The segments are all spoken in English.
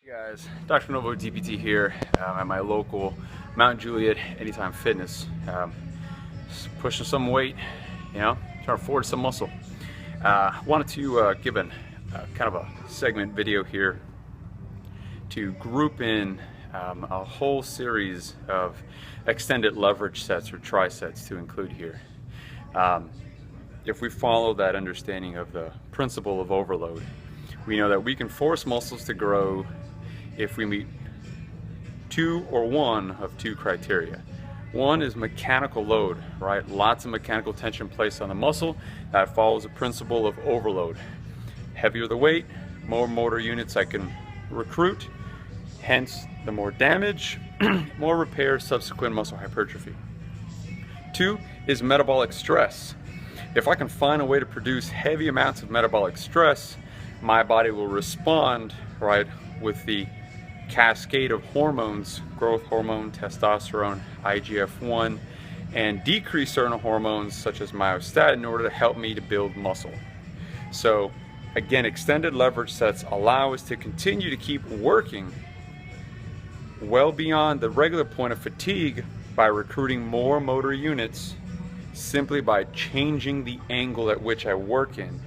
Hey guys, Dr. Novo DPT here at my local Mount Juliet Anytime Fitness. Just pushing some weight, trying to forward some muscle. Wanted to give kind of a segment video here to group in a whole series of extended leverage sets or trisets to include here. If we follow that understanding of the principle of overload, we know that we can force muscles to grow if we meet two or one of two criteria. One is mechanical load, right? Lots of mechanical tension placed on the muscle. That follows the principle of overload. Heavier the weight, more motor units I can recruit, hence the more damage, more repair, subsequent muscle hypertrophy. Two is metabolic stress. If I can find a way to produce heavy amounts of metabolic stress, my body will respond, right, with the cascade of hormones, growth hormone, testosterone, IGF-1, and decrease certain hormones such as myostatin in order to help me to build muscle. So again, extended leverage sets allow us to continue to keep working well beyond the regular point of fatigue by recruiting more motor units simply by changing the angle at which I work in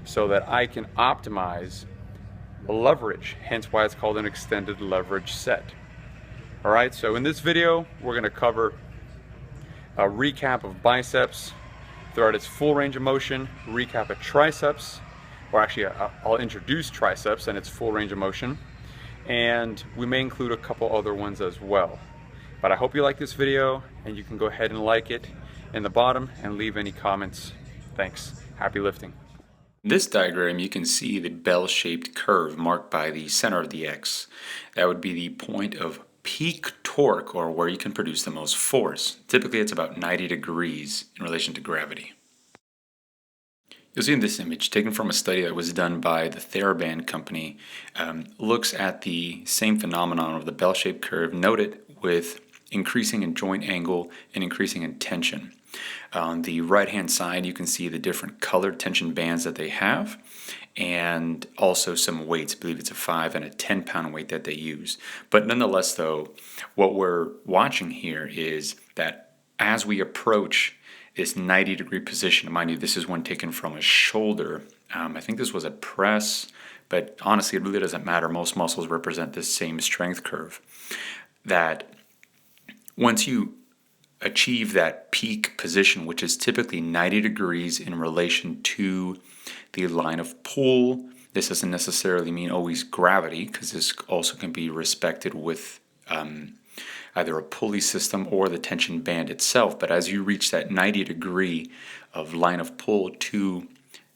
so that I can optimize leverage, hence why it's called an extended leverage set. Alright, so in this video we're going to cover a recap of biceps throughout its full range of motion, recap of triceps, or actually I'll introduce triceps and its full range of motion, and we may include a couple other ones as well. But I hope you like this video, and you can go ahead and like it in the bottom and leave any comments. Thanks. Happy lifting. In this diagram, you can see the bell-shaped curve marked by the center of the X. That would be the point of peak torque, or where you can produce the most force. Typically, it's about 90 degrees in relation to gravity. You'll see in this image, taken from a study that was done by the TheraBand company, looks at the same phenomenon of the bell-shaped curve, noted with increasing in joint angle and increasing in tension. On the right-hand side, you can see the different colored tension bands that they have, and also some weights. I believe it's a 5 and a 10-pound weight that they use. But nonetheless, though, what we're watching here is that as we approach this 90-degree position, mind you, this is one taken from a shoulder. I think this was a press, but honestly, it really doesn't matter. Most muscles represent this same strength curve. That once you achieve that peak position, which is typically 90 degrees in relation to the line of pull. This doesn't necessarily mean always gravity, because this also can be respected with either a pulley system or the tension band itself. But as you reach that 90 degree of line of pull to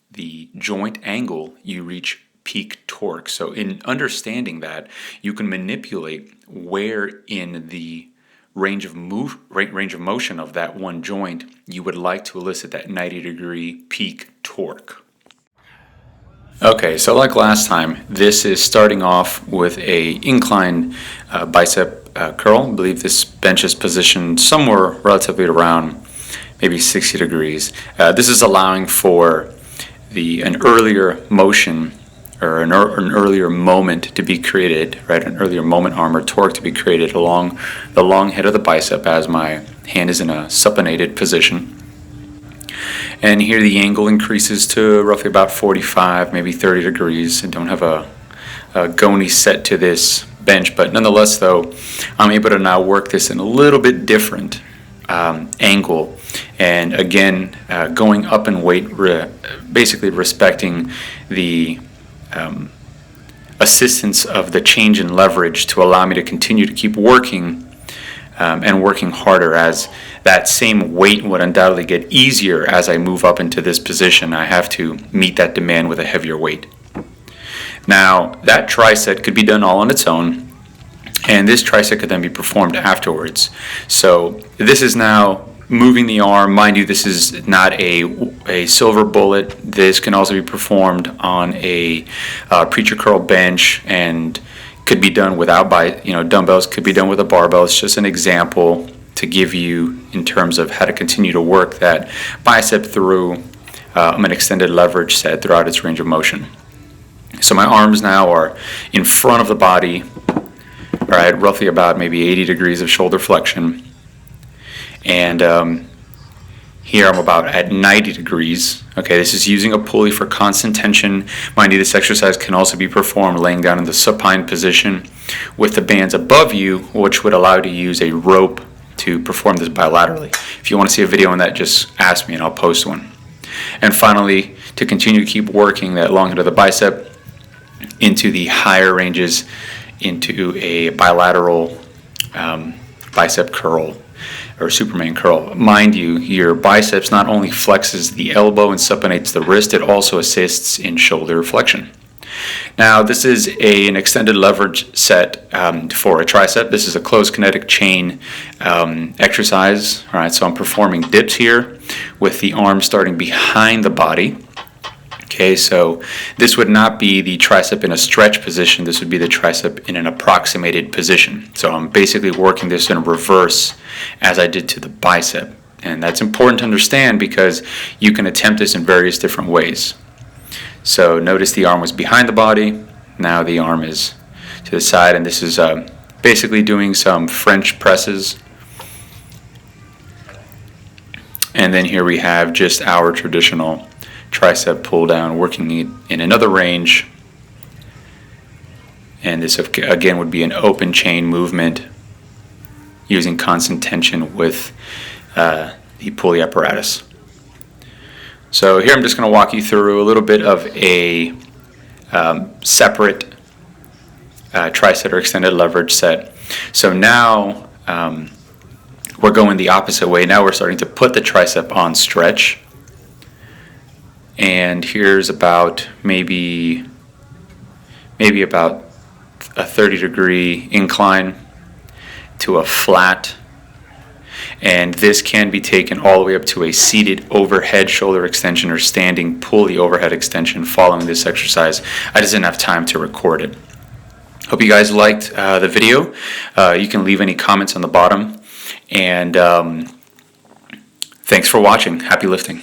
the joint angle, you reach peak torque. So in understanding that, you can manipulate where in the range of motion of that one joint you would like to elicit that 90-degree peak torque. Okay, so like last time, this is starting off with a incline bicep curl. I believe this bench is positioned somewhere relatively around maybe 60 degrees. This is allowing for an earlier motion, or an earlier moment to be created, right? An earlier moment arm or torque to be created along the long head of the bicep as my hand is in a supinated position. And here the angle increases to roughly about 45, maybe 30 degrees. I don't have a goni set to this bench, but nonetheless, though, I'm able to now work this in a little bit different angle. And again, going up in weight, basically respecting the assistance of the change in leverage to allow me to continue to keep working and working harder, as that same weight would undoubtedly get easier as I move up into this position. I have to meet that demand with a heavier weight. Now, that tricep could be done all on its own, and this tricep could then be performed afterwards. So this is now moving the arm. Mind you, this is not a silver bullet. This can also be performed on a preacher curl bench, and could be done without dumbbells, could be done with a barbell. It's just an example to give you in terms of how to continue to work that bicep through an extended leverage set throughout its range of motion. So my arms now are in front of the body, right, roughly about maybe 80 degrees of shoulder flexion. And here I'm about at 90 degrees. Okay, this is using a pulley for constant tension. Mind you, this exercise can also be performed laying down in the supine position with the bands above you, which would allow you to use a rope to perform this bilaterally. If you want to see a video on that, just ask me and I'll post one. And finally, to continue to keep working that long head of the bicep into the higher ranges, into a bilateral bicep curl or Superman curl. Mind you, your biceps not only flexes the elbow and supinates the wrist, it also assists in shoulder flexion. Now, this is an extended leverage set for a tricep. This is a closed kinetic chain exercise. All right, so I'm performing dips here with the arm starting behind the body. Okay, so this would not be the tricep in a stretch position. This would be the tricep in an approximated position. So I'm basically working this in reverse as I did to the bicep. And that's important to understand because you can attempt this in various different ways. So notice the arm was behind the body. Now the arm is to the side, and this is basically doing some French presses. And then here we have just our traditional tricep pull down, working in another range. And this again would be an open chain movement using constant tension with the pulley apparatus. So here I'm just going to walk you through a little bit of a separate tricep or extended leverage set. So now we're going the opposite way. Now we're starting to put the tricep on stretch. And here's about maybe about a 30-degree incline to a flat. And this can be taken all the way up to a seated overhead shoulder extension or standing pulley overhead extension following this exercise. I just didn't have time to record it. Hope you guys liked the video. You can leave any comments on the bottom. And thanks for watching. Happy lifting.